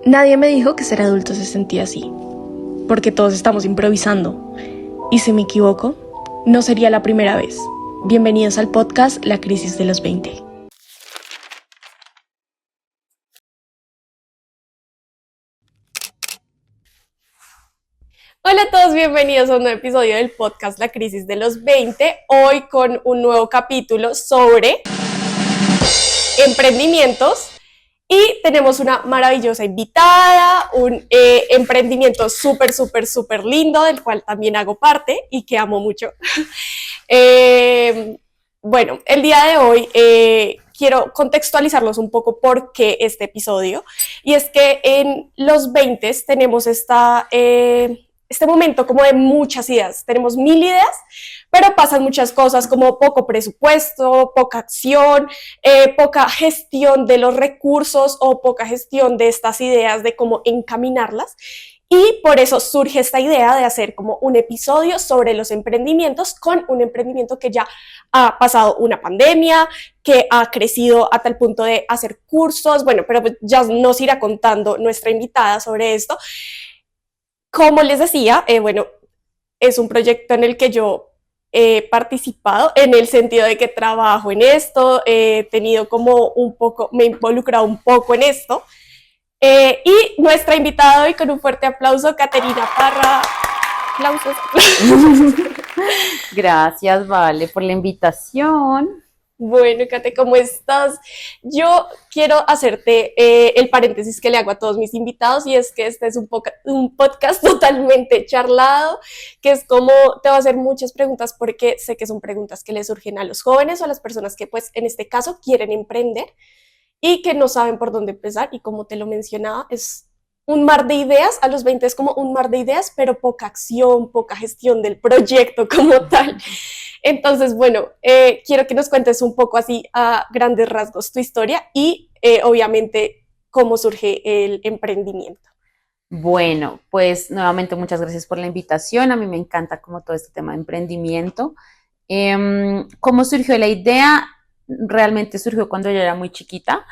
Nadie me dijo que ser adulto se sentía así, porque todos estamos improvisando. Y si me equivoco, no sería la primera vez. Bienvenidos al podcast La Crisis de los 20. Hola a todos, bienvenidos a un nuevo episodio del podcast La Crisis de los 20. Hoy con un nuevo capítulo sobre emprendimientos. Y tenemos una maravillosa invitada, un emprendimiento súper lindo, del cual también hago parte y que amo mucho. Bueno, el día de hoy quiero contextualizarlos un poco por qué este episodio. Y es que en los 20 tenemos este momento como de muchas ideas. Tenemos 1000 ideas, pero pasan muchas cosas como poco presupuesto, poca acción, poca gestión de los recursos o poca gestión de estas ideas de cómo encaminarlas. Y por eso surge esta idea de hacer como un episodio sobre los emprendimientos con un emprendimiento que ya ha pasado una pandemia, que ha crecido a tal punto de hacer cursos. Bueno, pero ya nos irá contando nuestra invitada sobre esto. Como les decía, bueno, es un proyecto en el que yo he participado en el sentido de que trabajo en esto, he tenido como un poco, me he involucrado un poco en esto. Y nuestra invitada hoy, con un fuerte aplauso, Caterina Parra. Aplausos. Gracias, Vale, por la invitación. Bueno, Kate, ¿cómo estás? Yo quiero hacerte el paréntesis que le hago a todos mis invitados, y es que este es un podcast totalmente charlado, que es como te voy a hacer muchas preguntas porque sé que son preguntas que le surgen a los jóvenes o a las personas que pues en este caso quieren emprender y que no saben por dónde empezar. Y como te lo mencionaba, es un mar de ideas. A los 20 es como un mar de ideas, pero poca acción, poca gestión del proyecto como tal. Entonces, bueno, quiero que nos cuentes un poco así a grandes rasgos tu historia y obviamente cómo surge el emprendimiento. Bueno, pues nuevamente muchas gracias por la invitación. A mí me encanta como todo este tema de emprendimiento. ¿Cómo surgió la idea? Realmente surgió cuando yo era muy chiquita.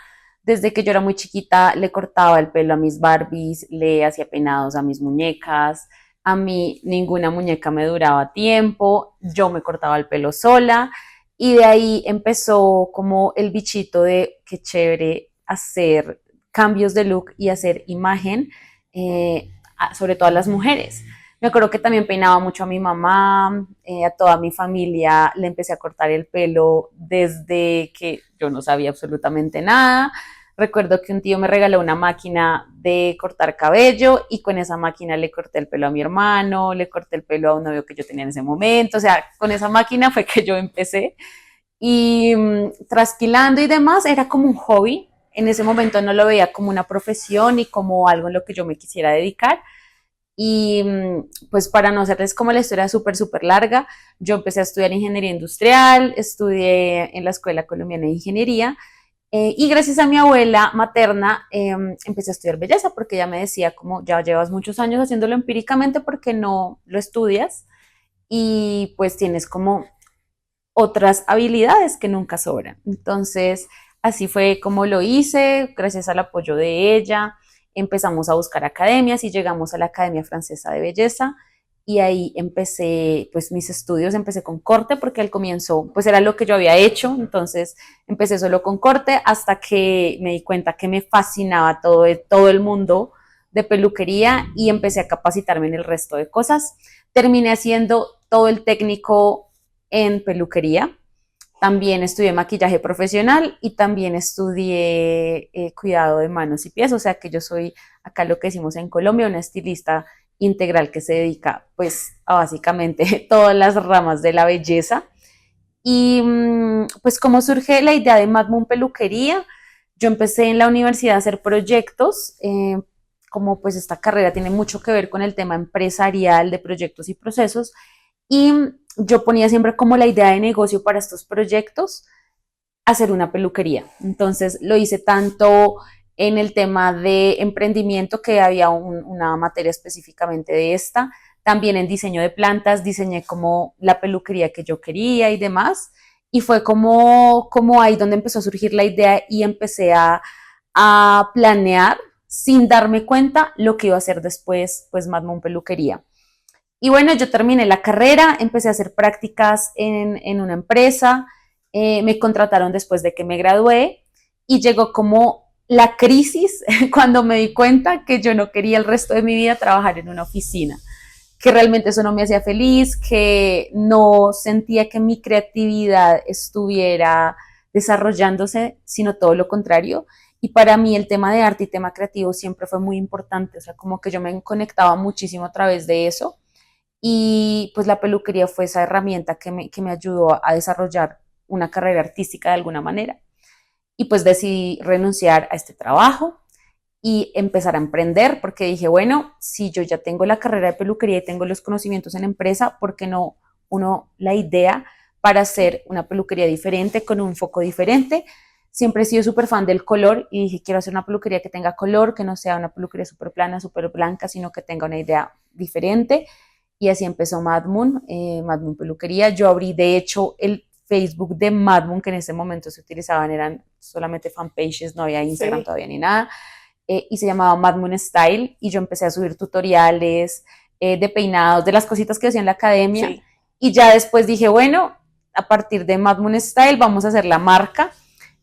Desde que yo era muy chiquita le cortaba el pelo a mis Barbies, le hacía peinados a mis muñecas. A mí ninguna muñeca me duraba tiempo, yo me cortaba el pelo sola y de ahí empezó como el bichito de qué chévere hacer cambios de look y hacer imagen, sobre todo a las mujeres. Me acuerdo que también peinaba mucho a mi mamá, a toda mi familia le empecé a cortar el pelo desde que yo no sabía absolutamente nada. Recuerdo que un tío me regaló una máquina de cortar cabello y con esa máquina le corté el pelo a mi hermano, le corté el pelo a un novio que yo tenía en ese momento. O sea, con esa máquina fue que yo empecé. Y trasquilando y demás era como un hobby. En ese momento no lo veía como una profesión y como algo en lo que yo me quisiera dedicar. Y pues para no hacerles como la historia súper larga, yo empecé a estudiar ingeniería industrial, estudié en la Escuela Colombiana de Ingeniería, y gracias a mi abuela materna empecé a estudiar belleza porque ella me decía como ya llevas muchos años haciéndolo empíricamente porque no lo estudias y pues tienes como otras habilidades que nunca sobran. Entonces, así fue como lo hice, gracias al apoyo de ella. Empezamos a buscar academias y llegamos a la Academia Francesa de Belleza y ahí empecé pues mis estudios, empecé con corte porque al comienzo pues era lo que yo había hecho, entonces empecé solo con corte hasta que me di cuenta que me fascinaba todo el mundo de peluquería y empecé a capacitarme en el resto de cosas. Terminé haciendo todo el técnico en peluquería. También estudié maquillaje profesional y también estudié cuidado de manos y pies, o sea que yo soy acá lo que decimos en Colombia, una estilista integral que se dedica pues a básicamente todas las ramas de la belleza. Y pues como surge la idea de Magnum Peluquería, yo empecé en la universidad a hacer proyectos, como pues esta carrera tiene mucho que ver con el tema empresarial de proyectos y procesos, y yo ponía siempre como la idea de negocio para estos proyectos, hacer una peluquería. Entonces lo hice tanto en el tema de emprendimiento, que había una materia específicamente de esta, también en diseño de plantas, diseñé como la peluquería que yo quería y demás. Y fue como ahí donde empezó a surgir la idea y empecé a planear sin darme cuenta lo que iba a hacer después, pues Mad Moon Peluquería. Y bueno, yo terminé la carrera, empecé a hacer prácticas en una empresa, me contrataron después de que me gradué y llegó como la crisis cuando me di cuenta que yo no quería el resto de mi vida trabajar en una oficina, que realmente eso no me hacía feliz, que no sentía que mi creatividad estuviera desarrollándose, sino todo lo contrario. Y para mí el tema de arte y tema creativo siempre fue muy importante, o sea, como que yo me conectaba muchísimo a través de eso y pues la peluquería fue esa herramienta que me ayudó a desarrollar una carrera artística de alguna manera. Y pues decidí renunciar a este trabajo y empezar a emprender porque dije, bueno, si yo ya tengo la carrera de peluquería y tengo los conocimientos en la empresa, ¿por qué no uno la idea para hacer una peluquería diferente, con un foco diferente? Siempre he sido súper fan del color y dije, quiero hacer una peluquería que tenga color, que no sea una peluquería súper plana, súper blanca, sino que tenga una idea diferente. Y así empezó Mad Moon Peluquería. Yo abrí, de hecho, el Facebook de Mad Moon, que en ese momento se utilizaban, eran solamente fanpages, no había Instagram Sí. todavía ni nada, y se llamaba Mad Moon Style, y yo empecé a subir tutoriales de peinados, de las cositas que hacía en la academia, Sí. y ya después dije, bueno, a partir de Mad Moon Style vamos a hacer la marca,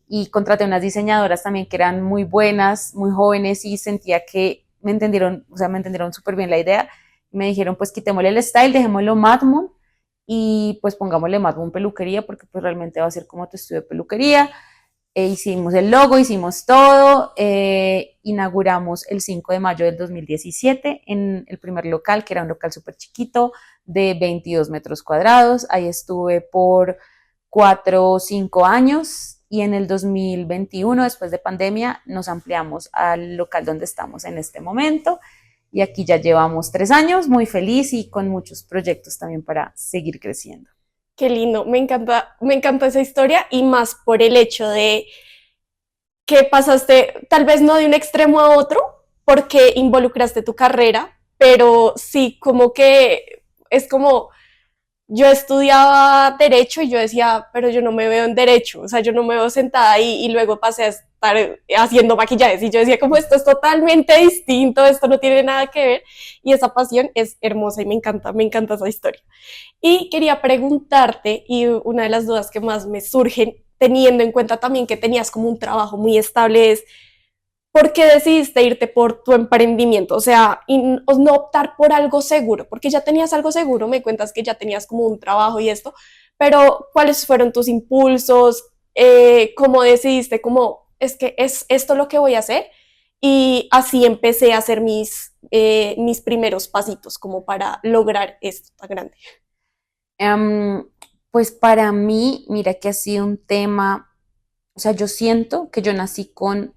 y contraté unas diseñadoras también que eran muy buenas, muy jóvenes, y sentía que me entendieron, o sea, me entendieron súper bien la idea. Me dijeron, pues quitémosle el style, dejémoslo Mad Moon y pues pongámosle Mad Moon Peluquería porque pues realmente va a ser como tu estudio de peluquería. Hicimos el logo, hicimos todo, inauguramos el 5 de mayo del 2017 en el primer local, que era un local súper chiquito de 22 metros cuadrados. Ahí estuve por 4 o 5 años y en el 2021, después de pandemia, nos ampliamos al local donde estamos en este momento. Y aquí ya llevamos 3 años, muy feliz y con muchos proyectos también para seguir creciendo. Qué lindo, me encanta esa historia y más por el hecho de que pasaste tal vez no de un extremo a otro porque involucraste tu carrera, pero sí como que es como yo estudiaba derecho y yo decía, pero yo no me veo en derecho, o sea, yo no me veo sentada ahí y luego pasé a estar haciendo maquillajes y yo decía como esto es totalmente distinto, esto no tiene nada que ver y esa pasión es hermosa y me encanta esa historia. Y quería preguntarte, y una de las dudas que más me surgen, teniendo en cuenta también que tenías como un trabajo muy estable, es ¿por qué decidiste irte por tu emprendimiento? O sea, y no optar por algo seguro, porque ya tenías algo seguro, me cuentas que ya tenías como un trabajo y esto, pero ¿cuáles fueron tus impulsos? ¿Cómo decidiste? ¿Cómo es que es esto lo que voy a hacer? Y así empecé a hacer mis primeros pasitos como para lograr esto tan grande. Um, pues para mí, mira que ha sido un tema, o sea, yo siento que yo nací con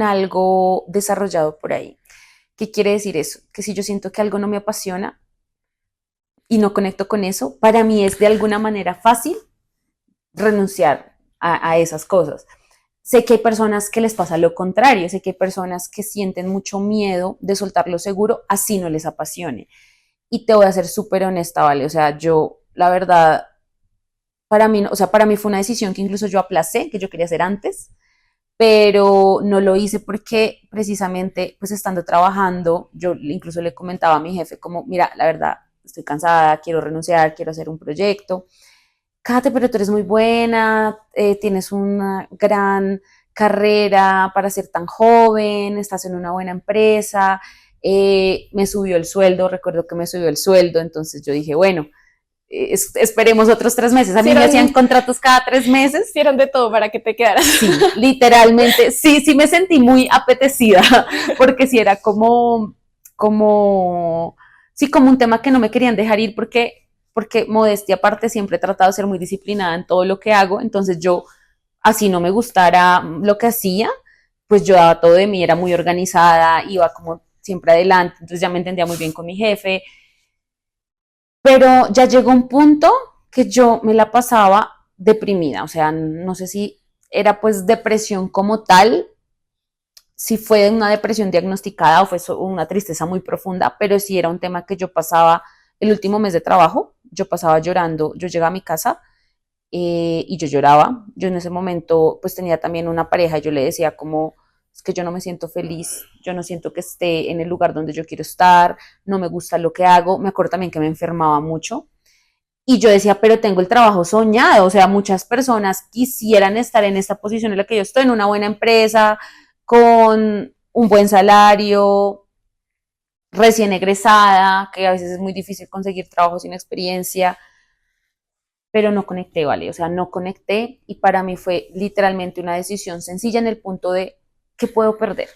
algo desarrollado por ahí. ¿Qué quiere decir eso? Que si yo siento que algo no me apasiona y no conecto con eso, para mí es de alguna manera fácil renunciar a esas cosas. Sé que hay personas que les pasa lo contrario, sé que hay personas que sienten mucho miedo de soltar lo seguro, así no les apasione. Y te voy a ser súper honesta, ¿vale? O sea, yo, la verdad, para mí, o sea, para mí fue una decisión que incluso yo aplacé, que yo quería hacer antes, pero no lo hice porque precisamente, pues estando trabajando, yo incluso le comentaba a mi jefe como, mira, la verdad, estoy cansada, quiero renunciar, quiero hacer un proyecto. Kate, pero tú eres muy buena, tienes una gran carrera para ser tan joven, estás en una buena empresa, me subió el sueldo, recuerdo que me subió el sueldo, entonces yo dije, bueno, esperemos otros 3 meses. A mí me hacían contratos cada 3 meses. Hicieron de todo para que te quedaras. Sí, literalmente, sí, sí me sentí muy apetecida, porque sí era sí, como un tema que no me querían dejar ir porque modestia aparte siempre he tratado de ser muy disciplinada en todo lo que hago, entonces yo, así no me gustara lo que hacía, pues yo daba todo de mí, era muy organizada, iba como siempre adelante, entonces ya me entendía muy bien con mi jefe, pero ya llegó un punto que yo me la pasaba deprimida, o sea, no sé si era pues depresión como tal, si fue una depresión diagnosticada o fue una tristeza muy profunda, pero sí era un tema que yo pasaba el último mes de trabajo, yo pasaba llorando, yo llegaba a mi casa y yo lloraba, yo en ese momento pues tenía también una pareja y yo le decía como, es es que yo no me siento feliz, yo no siento que esté en el lugar donde yo quiero estar, no me gusta lo que hago. Me acuerdo también que me enfermaba mucho. Y yo decía, pero tengo el trabajo soñado, o sea, muchas personas quisieran estar en esta posición en la que yo estoy, en una buena empresa, con un buen salario, recién egresada, que a veces es muy difícil conseguir trabajo sin experiencia, pero no conecté, ¿vale? O sea, no conecté y para mí fue literalmente una decisión sencilla en el punto de, ¿qué puedo perder?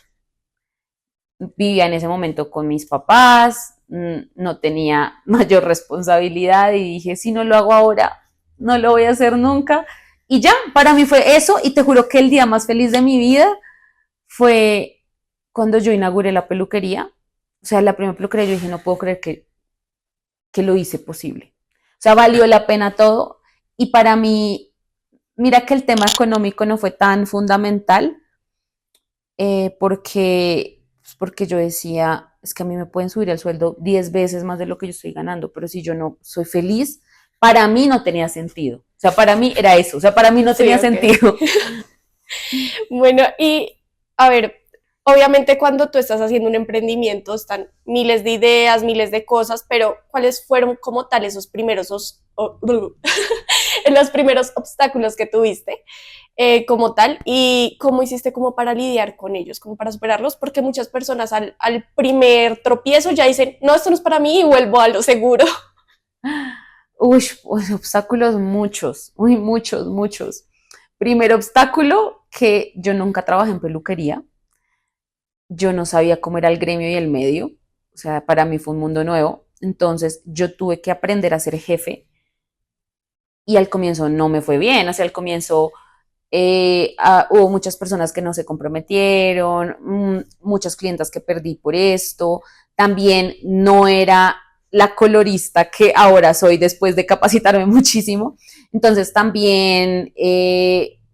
Vivía en ese momento con mis papás, no tenía mayor responsabilidad y dije, si no lo hago ahora, no lo voy a hacer nunca. Y ya, para mí fue eso y te juro que el día más feliz de mi vida fue cuando yo inauguré la peluquería. O sea, la primera peluquería yo dije, no puedo creer que lo hice posible. O sea, valió la pena todo y para mí, mira que el tema económico no fue tan fundamental porque yo decía, es que a mí me pueden subir el sueldo 10 veces más de lo que yo estoy ganando, pero si yo no soy feliz, para mí no tenía sentido. O sea, para mí era eso, o sea, para mí no Sí, tenía ok. sentido. Bueno, y a ver, obviamente cuando tú estás haciendo un emprendimiento están miles de ideas, miles de cosas, pero ¿cuáles fueron como tal esos primeros, los primeros obstáculos que tuviste como tal y cómo hiciste como para lidiar con ellos, como para superarlos? Porque muchas personas al primer tropiezo ya dicen, no, esto no es para mí y vuelvo a lo seguro. Uy, pues, obstáculos muchos, uy, muchos, muchos. Primer obstáculo, que yo nunca trabajé en peluquería, yo no sabía cómo era el gremio y el medio, o sea, para mí fue un mundo nuevo, entonces yo tuve que aprender a ser jefe y al comienzo no me fue bien, o sea, al comienzo hubo muchas personas que no se comprometieron, muchas clientas que perdí por esto, también no era la colorista que ahora soy después de capacitarme muchísimo, entonces también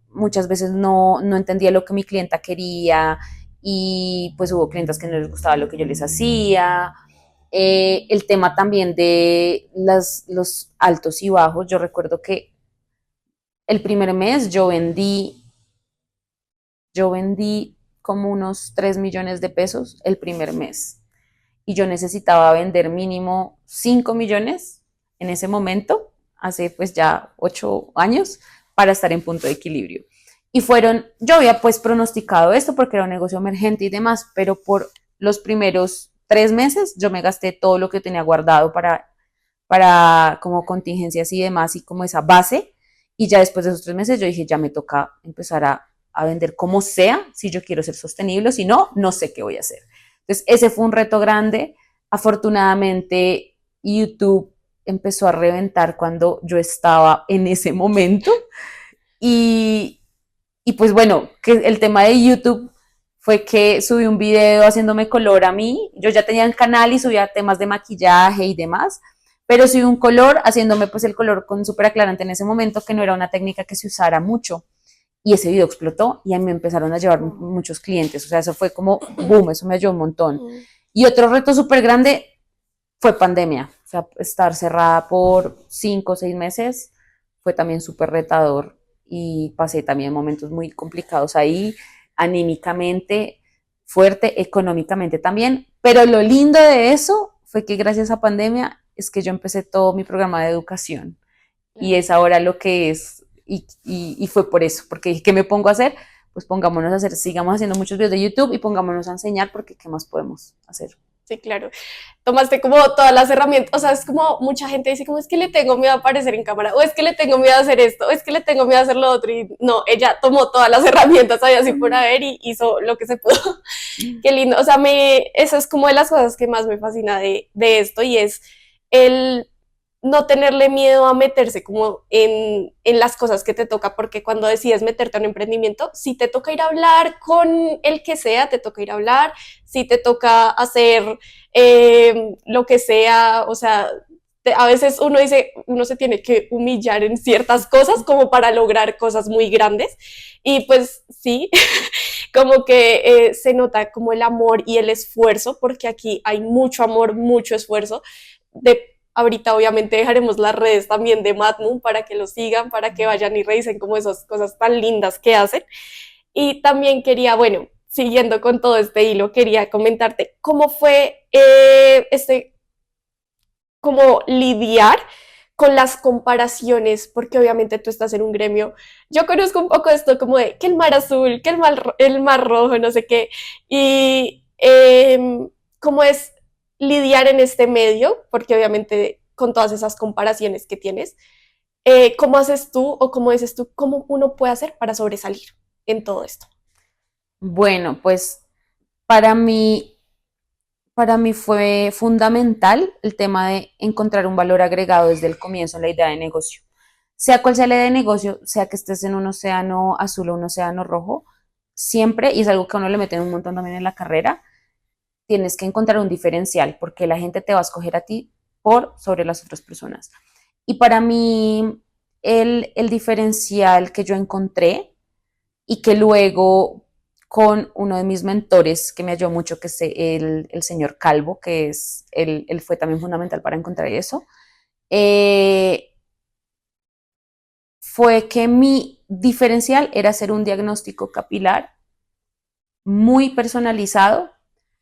muchas veces no entendía lo que mi clienta quería y pues hubo clientas que no les gustaba lo que yo les hacía. El tema también de los altos y bajos, yo recuerdo que el primer mes yo vendí como unos 3 millones de pesos el primer mes y yo necesitaba vender mínimo 5 millones en ese momento, hace pues ya 8 años, para estar en punto de equilibrio. Y yo había pues pronosticado esto porque era un negocio emergente y demás, pero por los primeros 3 meses yo me gasté todo lo que tenía guardado para como contingencias y demás y como esa base. Y ya después de esos 3 meses yo dije, ya me toca empezar a vender como sea, si yo quiero ser sostenible, si no, no sé qué voy a hacer. Entonces, ese fue un reto grande. Afortunadamente, YouTube empezó a reventar cuando yo estaba en ese momento. Y, y pues bueno, que el tema de YouTube fue que subí un video haciéndome color a mí. Yo ya tenía el canal y subía temas de maquillaje y demás, pero subí un color haciéndome pues el color con súper aclarante en ese momento, que no era una técnica que se usara mucho. Y ese video explotó y a mí me empezaron a llevar muchos clientes. O sea, eso fue como boom, eso me ayudó un montón. Y otro reto súper grande fue pandemia. O sea, estar cerrada por 5 o 6 meses fue también súper retador y pasé también momentos muy complicados ahí, anímicamente, fuerte, económicamente también. Pero lo lindo de eso fue que gracias a pandemia es que yo empecé todo mi programa de educación y es ahora lo que es, y fue por eso, porque dije, ¿qué me pongo a hacer? Pues pongámonos a hacer, sigamos haciendo muchos videos de YouTube y pongámonos a enseñar porque ¿qué más podemos hacer? Sí, claro. Tomaste como todas las herramientas, o sea, es como mucha gente dice como es que le tengo miedo a aparecer en cámara, o es que le tengo miedo a hacer esto, o es que le tengo miedo a hacer lo otro, y no, ella tomó todas las herramientas ahí así por haber y hizo lo que se pudo. Qué lindo, o sea, eso es como de las cosas que más me fascina de esto y es el no tenerle miedo a meterse como en las cosas que te toca, porque cuando decides meterte a un emprendimiento, si te toca ir a hablar con el que sea, te toca ir a hablar, si te toca hacer lo que sea, o sea, a veces uno dice, uno se tiene que humillar en ciertas cosas como para lograr cosas muy grandes y pues sí, como que se nota como el amor y el esfuerzo, porque aquí hay mucho amor, mucho esfuerzo. Ahorita obviamente dejaremos las redes también de Madmoon para que lo sigan, para que vayan y revisen como esas cosas tan lindas que hacen. Y también quería, bueno, siguiendo con todo este hilo, quería comentarte cómo fue como lidiar con las comparaciones, porque obviamente tú estás en un gremio. Yo conozco un poco esto como de que el mar azul, que el mar rojo, no sé qué, y cómo es lidiar en este medio, porque obviamente con todas esas comparaciones que tienes, ¿cómo haces tú o cómo dices tú, cómo uno puede hacer para sobresalir en todo esto? Bueno, pues para mí, para mí fue fundamental el tema de encontrar un valor agregado desde el comienzo en la idea de negocio. Sea cual sea la idea de negocio, sea que estés en un océano azul o un océano rojo, siempre, y es algo que a uno le meten un montón también en la carrera, tienes que encontrar un diferencial, porque la gente te va a escoger a ti por sobre las otras personas. Y para mí, el diferencial que yo encontré y que luego con uno de mis mentores que me ayudó mucho, que es el señor Calvo, que es, él fue también fundamental para encontrar eso, eh, fue que mi diferencial era hacer un diagnóstico capilar muy personalizado,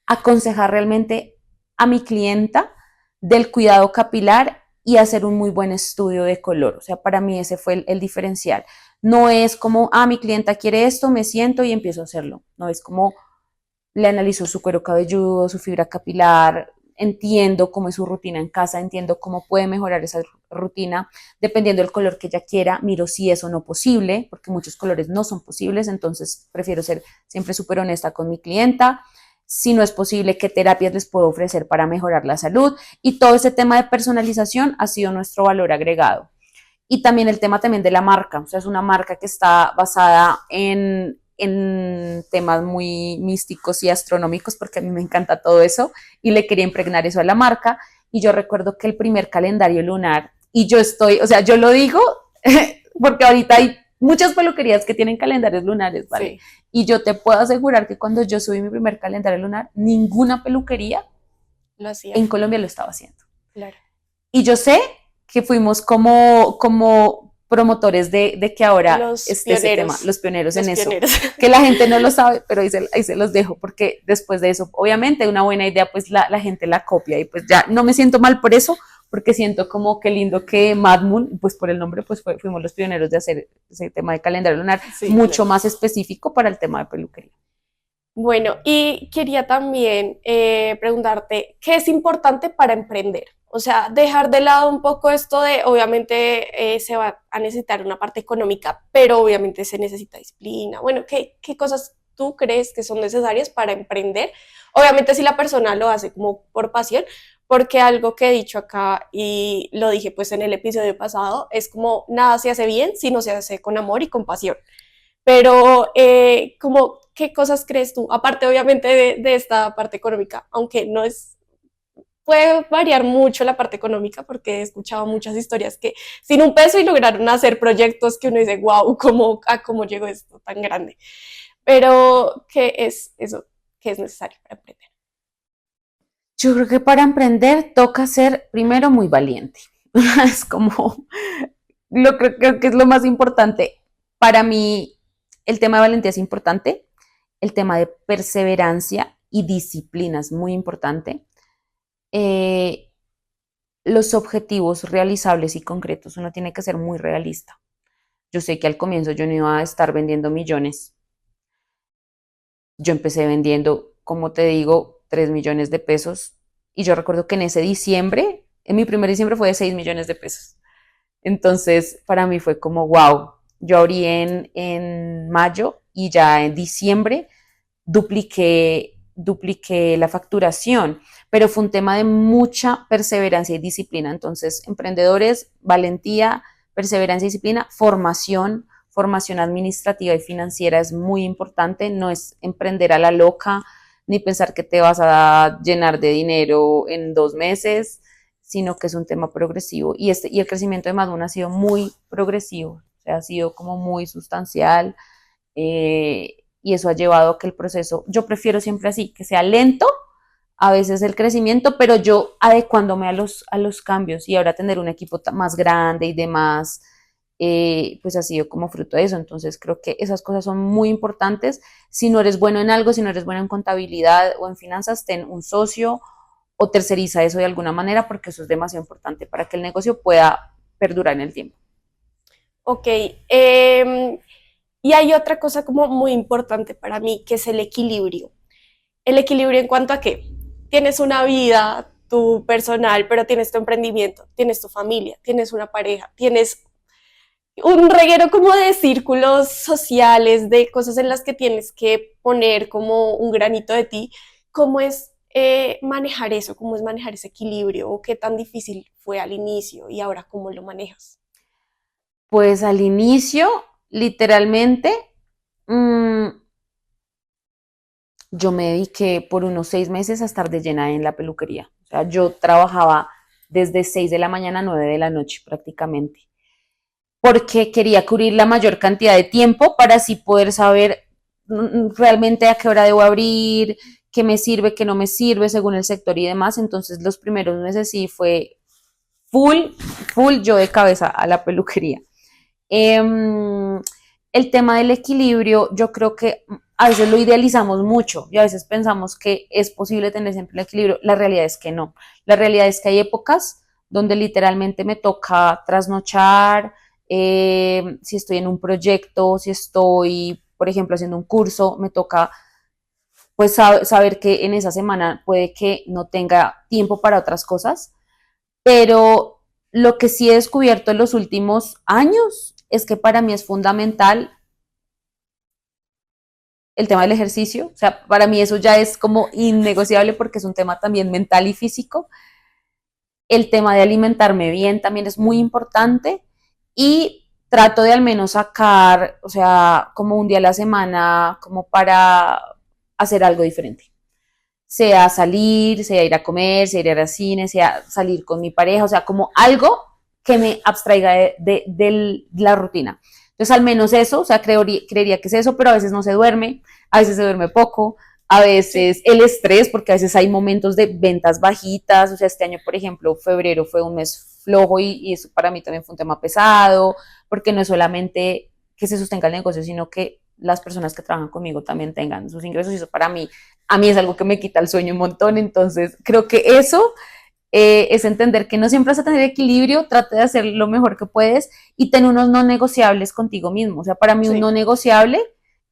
aconsejar realmente a mi clienta del cuidado capilar y hacer un muy buen estudio de color. O sea, para mí ese fue el diferencial. No es como, mi clienta quiere esto, me siento y empiezo a hacerlo. No es como, le analizo su cuero cabelludo, su fibra capilar, entiendo cómo es su rutina en casa, entiendo cómo puede mejorar esa rutina dependiendo del color que ella quiera, miro si es o no posible, porque muchos colores no son posibles, entonces prefiero ser siempre súper honesta con mi clienta. Si no es posible, qué terapias les puedo ofrecer para mejorar la salud, y todo ese tema de personalización ha sido nuestro valor agregado. Y también el tema también de la marca, o sea, es una marca que está basada en temas muy místicos y astronómicos, porque a mí me encanta todo eso, y le quería impregnar eso a la marca. Y yo recuerdo que el primer calendario lunar, y yo estoy, o sea, yo lo digo porque ahorita hay muchas peluquerías que tienen calendarios lunares, ¿vale? Sí, Y yo te puedo asegurar que cuando yo subí mi primer calendario lunar, ninguna peluquería lo hacía, en Colombia lo estaba haciendo. claro. Y yo sé que fuimos como promotores de que ahora Los esté ese tema, pioneros, los pioneros en los eso, pioneros. que la gente no lo sabe, pero ahí se los dejo, porque después de eso, obviamente una buena idea, pues la gente la copia, y pues ya no me siento mal por eso, porque siento como que lindo que Mad Moon, pues por el nombre, pues fuimos los pioneros de hacer ese tema de calendario lunar Sí, mucho claro. más específico para el tema de peluquería. Bueno, y quería también preguntarte, ¿qué es importante para emprender? O sea, dejar de lado un poco esto de, obviamente se va a necesitar una parte económica, pero obviamente se necesita disciplina. Bueno, ¿qué cosas tú crees que son necesarias para emprender? Obviamente si la persona lo hace como por pasión, porque algo que he dicho acá y lo dije pues en el episodio pasado, es como nada se hace bien si no se hace con amor y con pasión. Pero, como, ¿qué cosas crees tú? Aparte, obviamente, de esta parte económica, aunque no es, puede variar mucho la parte económica, porque he escuchado muchas historias que sin un peso y lograron hacer proyectos que uno dice, wow, ¿cómo llegó esto tan grande? Pero, ¿qué es eso? ¿Qué es necesario para emprender? Yo creo que para emprender toca ser primero muy valiente. Es como, creo que es lo más importante. Para mí, el tema de valentía es importante, el tema de perseverancia y disciplina es muy importante. Eh, los objetivos realizables y concretos, uno tiene que ser muy realista. Yo sé que al comienzo yo no iba a estar vendiendo millones. Yo empecé vendiendo, como te digo, 3 millones de pesos. Y yo recuerdo que en ese diciembre, en mi primer diciembre fue de 6 millones de pesos. Entonces, para mí fue como, wow, yo abrí en mayo y ya en diciembre dupliqué la facturación, pero fue un tema de mucha perseverancia y disciplina. Entonces, emprendedores, valentía, perseverancia y disciplina, formación administrativa y financiera es muy importante, no es emprender a la loca, ni pensar que te vas a llenar de dinero en 2 meses, sino que es un tema progresivo. Y el crecimiento de Maduna ha sido muy progresivo, o sea, ha sido como muy sustancial, y eso ha llevado a que el proceso, yo prefiero siempre así, que sea lento, a veces el crecimiento, pero yo adecuándome a los cambios, y ahora tener un equipo más grande y demás, pues ha sido como fruto de eso. Entonces creo que esas cosas son muy importantes. Si no eres bueno en algo, si no eres bueno en contabilidad o en finanzas, ten un socio o terceriza eso de alguna manera, porque eso es demasiado importante para que el negocio pueda perdurar en el tiempo. Ok, y hay otra cosa como muy importante para mí, que es el equilibrio. El equilibrio en cuanto a que tienes una vida, tu personal, pero tienes tu emprendimiento, tienes tu familia, tienes una pareja, tienes un reguero como de círculos sociales, de cosas en las que tienes que poner como un granito de ti. ¿Cómo es manejar eso? ¿Cómo es manejar ese equilibrio? ¿O qué tan difícil fue al inicio y ahora cómo lo manejas? Pues al inicio, literalmente, mmm, yo me dediqué por unos 6 meses a estar de llena en la peluquería. O sea, yo trabajaba desde 6 de la mañana a 9 de la noche prácticamente, porque quería cubrir la mayor cantidad de tiempo para así poder saber realmente a qué hora debo abrir, qué me sirve, qué no me sirve según el sector y demás. Entonces los primeros meses sí fue full, full yo de cabeza a la peluquería. El tema del equilibrio, yo creo que a veces lo idealizamos mucho y a veces pensamos que es posible tener siempre el equilibrio. La realidad es que no. La realidad es que hay épocas donde literalmente me toca trasnochar, si estoy en un proyecto, si estoy, por ejemplo, haciendo un curso, me toca pues saber que en esa semana puede que no tenga tiempo para otras cosas, pero lo que sí he descubierto en los últimos años es que para mí es fundamental el tema del ejercicio. O sea, para mí eso ya es como innegociable porque es un tema también mental y físico. El tema de alimentarme bien también es muy importante y trato de al menos sacar, o sea, como un día a la semana, como para hacer algo diferente. Sea salir, sea ir a comer, sea ir al cine, sea salir con mi pareja, o sea, como algo que me abstraiga de la rutina. Entonces, al menos eso, o sea, creería que es eso, pero a veces no se duerme, a veces se duerme poco, a Sí. veces el estrés, porque a veces hay momentos de ventas bajitas, o sea, este año, por ejemplo, febrero fue un mes flojo y eso para mí también fue un tema pesado, porque no es solamente que se sostenga el negocio, sino que las personas que trabajan conmigo también tengan sus ingresos y eso para mí a mí es algo que me quita el sueño un montón, entonces creo que eso es entender que no siempre vas a tener equilibrio, trata de hacer lo mejor que puedes y ten unos no negociables contigo mismo. O sea, para mí un no Sí. negociable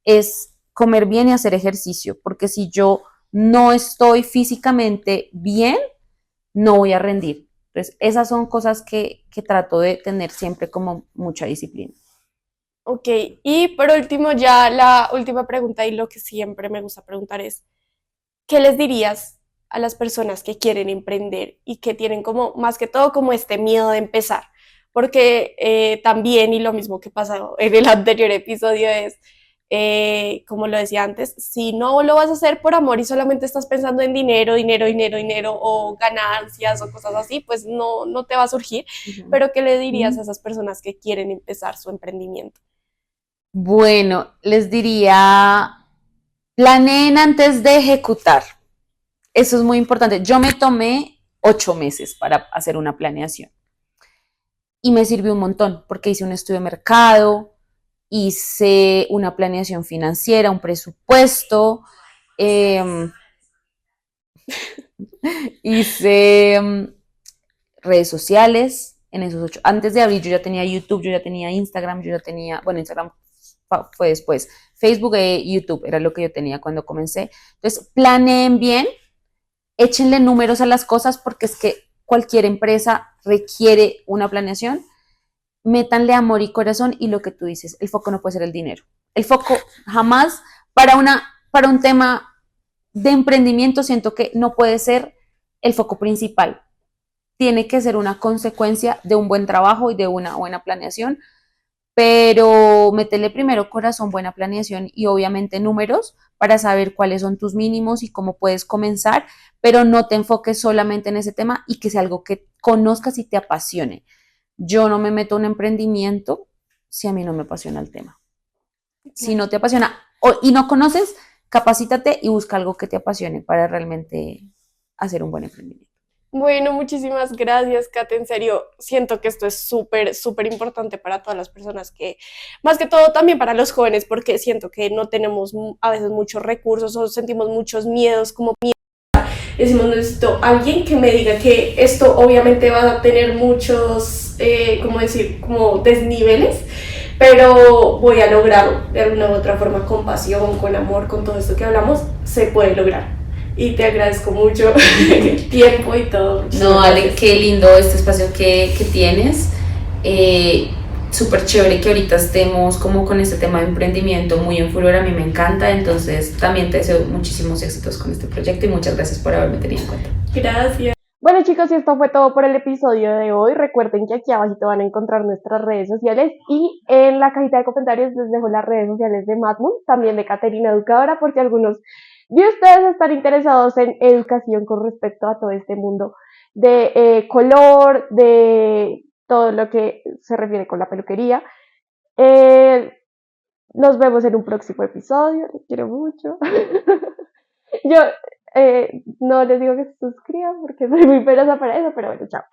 es comer bien y hacer ejercicio, porque si yo no estoy físicamente bien, no voy a rendir. Entonces, esas son cosas que trato de tener siempre como mucha disciplina. Ok, y por último, ya la última pregunta y lo que siempre me gusta preguntar es, ¿qué les dirías a las personas que quieren emprender y que tienen como, más que todo, como este miedo de empezar? Porque también, y lo mismo que pasó en el anterior episodio es, como lo decía antes, si no lo vas a hacer por amor y solamente estás pensando en dinero, dinero, dinero, dinero o ganancias o cosas así, pues no, no te va a surgir. Uh -huh. Pero ¿qué le dirías a esas personas que quieren empezar su emprendimiento? Bueno, les diría, planeen antes de ejecutar. Eso es muy importante. Yo me tomé 8 meses para hacer una planeación y me sirvió un montón porque hice un estudio de mercado, hice una planeación financiera, un presupuesto, eh, hice redes sociales en esos 8. Antes de abrir yo ya tenía YouTube, yo ya tenía Instagram, yo ya tenía, bueno, Instagram fue después, Facebook e YouTube era lo que yo tenía cuando comencé. Entonces, planeen bien, échenle números a las cosas porque es que cualquier empresa requiere una planeación, métanle amor y corazón y lo que tú dices, el foco no puede ser el dinero. El foco jamás para un tema de emprendimiento siento que no puede ser el foco principal. Tiene que ser una consecuencia de un buen trabajo y de una buena planeación, pero métele primero corazón, buena planeación y obviamente números para saber cuáles son tus mínimos y cómo puedes comenzar, pero no te enfoques solamente en ese tema y que sea algo que conozcas y te apasione. Yo no me meto en un emprendimiento si a mí no me apasiona el tema. Si Claro. no te apasiona y no conoces, capacítate y busca algo que te apasione para realmente hacer un buen emprendimiento. Bueno, muchísimas gracias, Kate. En serio, siento que esto es súper, súper importante para todas las personas que, más que todo también para los jóvenes, porque siento que no tenemos a veces muchos recursos o sentimos muchos miedos, como decimos, necesito alguien que me diga que esto obviamente va a tener muchos, ¿cómo decir?, como desniveles, pero voy a lograrlo de alguna u otra forma, con pasión, con amor, con todo esto que hablamos, se puede lograr. Y te agradezco mucho el tiempo y todo. No, Muchísimas Ale, gracias. qué lindo este espacio que tienes. Eh, Súper chévere que ahorita estemos como con este tema de emprendimiento muy en furor, a mí me encanta, entonces también te deseo muchísimos éxitos con este proyecto y muchas gracias por haberme tenido en cuenta. Gracias. Bueno chicos, y esto fue todo por el episodio de hoy. Recuerden que aquí abajito van a encontrar nuestras redes sociales y en la cajita de comentarios les dejo las redes sociales de Madmoon, también de Caterina Educadora, porque algunos de ustedes están interesados en educación con respecto a todo este mundo de color, de todo lo que se refiere con la peluquería. Eh, Nos vemos en un próximo episodio. Les quiero mucho. Yo no les digo que se suscriban porque soy muy penosa para eso, pero bueno, chao.